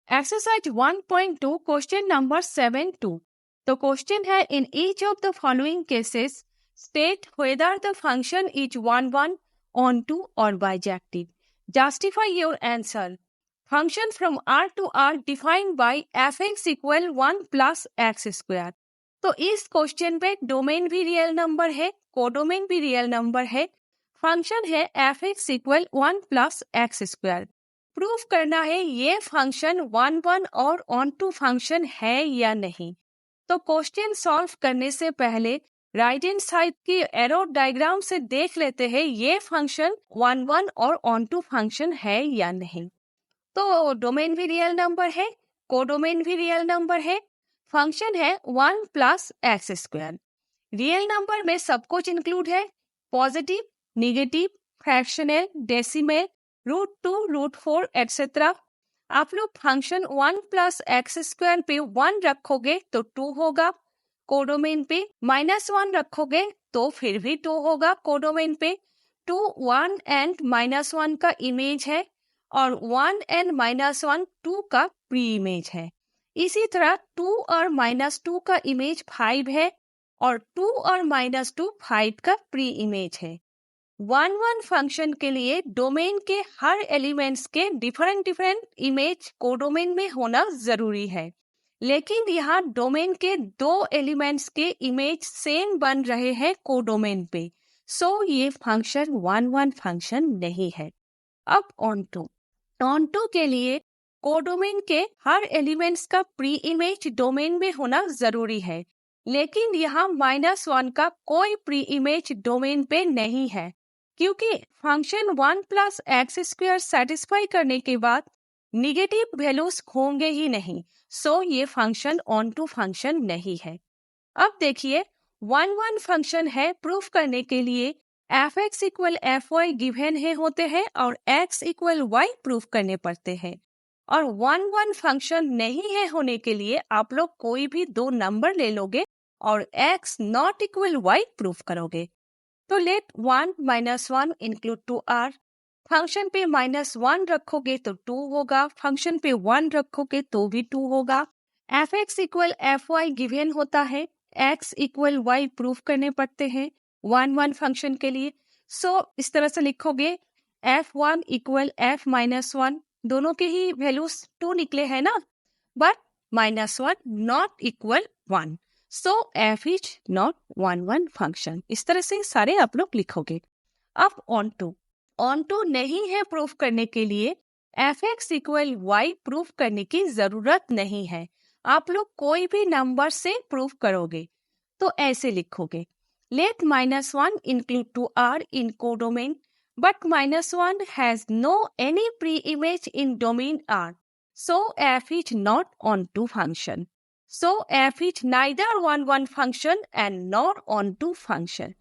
Exercise 1.2 question number 7-2। तो question है in each of the following cases state whether the function is 1 1 on 2 or bijective. Justify your answer. Function from R to R defined by fx equal 1 plus x square. तो इस question पे domain भी real number है, codomain भी real number है, function है fx equal 1 plus x square. Proof करना है ये फंक्शन 1 1 और ऑन टू फंक्शन है या नहीं। तो क्वेश्चन सॉल्व करने से पहले राइट हैंड साइड की एरो डायग्राम से देख लेते हैं ये फंक्शन 1 1 और ऑन टू फंक्शन है या नहीं। तो डोमेन भी रियल नंबर है, कोडोमेन भी रियल नंबर है, फंक्शन है 1 plus x square. Real number में सब कुछ इंक्लूड है, positive, negative, fractional, decimal, √2, √4 etcetera. आप लोग फंक्शन 1 प्लस एक्स स्क्वायर पे 1 रखोगे तो 2 होगा, कोडोमेन पे -1 रखोगे तो फिर भी 2 होगा। कोडोमेन पे 2 1 एंड -1 का इमेज है और 1 एंड -1 2 का प्री इमेज है। इसी तरह 2 और -2 का इमेज 5 है और 2 और -2 5 का प्री इमेज है। 1 1 फंक्शन के लिए डोमेन के हर एलिमेंट्स के डिफरेंट इमेज कोडोमेन में होना जरूरी है, लेकिन यहाँ डोमेन के 2 एलिमेंट्स के इमेज सेम बन रहे हैं कोडोमेन पे, सो ये फंक्शन 1 1 फंक्शन नहीं है। अब ऑन टू के लिए कोडोमेन के हर एलिमेंट्स का प्री इमेज डोमेन में होना जरूरी है, लेकिन यहाँ -1 का कोई प्री इमेज डोमेन पे नहीं है, क्योंकि function 1 plus x square satisfy करने के बाद निगेटिव वैल्यूज होंगे ही नहीं, सो ये फंक्शन ऑन टू फंक्शन नहीं है। अब देखिए 1 1 फंक्शन है, प्रूफ करने के लिए fx इक्वल fy गिवन है होते हैं और x इक्वल y प्रूफ करने पड़ते हैं, और 1 1 फंक्शन नहीं है होने के लिए आप लोग कोई भी 2 नंबर ले लोगे और x not equal y proof करोगे। तो let 1 -1 include to r, function पे -1 रखोगे तो 2 होगा, फंक्शन पे 1 रखोगे तो भी 2 होगा। fx इक्वल fy गिवन होता है, x इक्वल y प्रूफ करने पड़ते हैं 1 1 फंक्शन के लिए। सो इस तरह से लिखोगे f1 इक्वल f-1, दोनों के ही वैल्यूज 2 निकले हैं ना, but -1 not equal 1, so f is not 1 1 function. इस तरह से सारे आप लोग लिखोगे। अब ऑन टू नहीं है प्रूफ करने के लिए fx इक्वल y प्रूफ करने की जरूरत नहीं है, आप लोग कोई भी नंबर से प्रूफ करोगे। तो ऐसे लिखोगे let -1 include to R in codomain, but -1 has no any pre-image in domain R, so f is not onto function. So f is neither 1 1 function and nor onto function.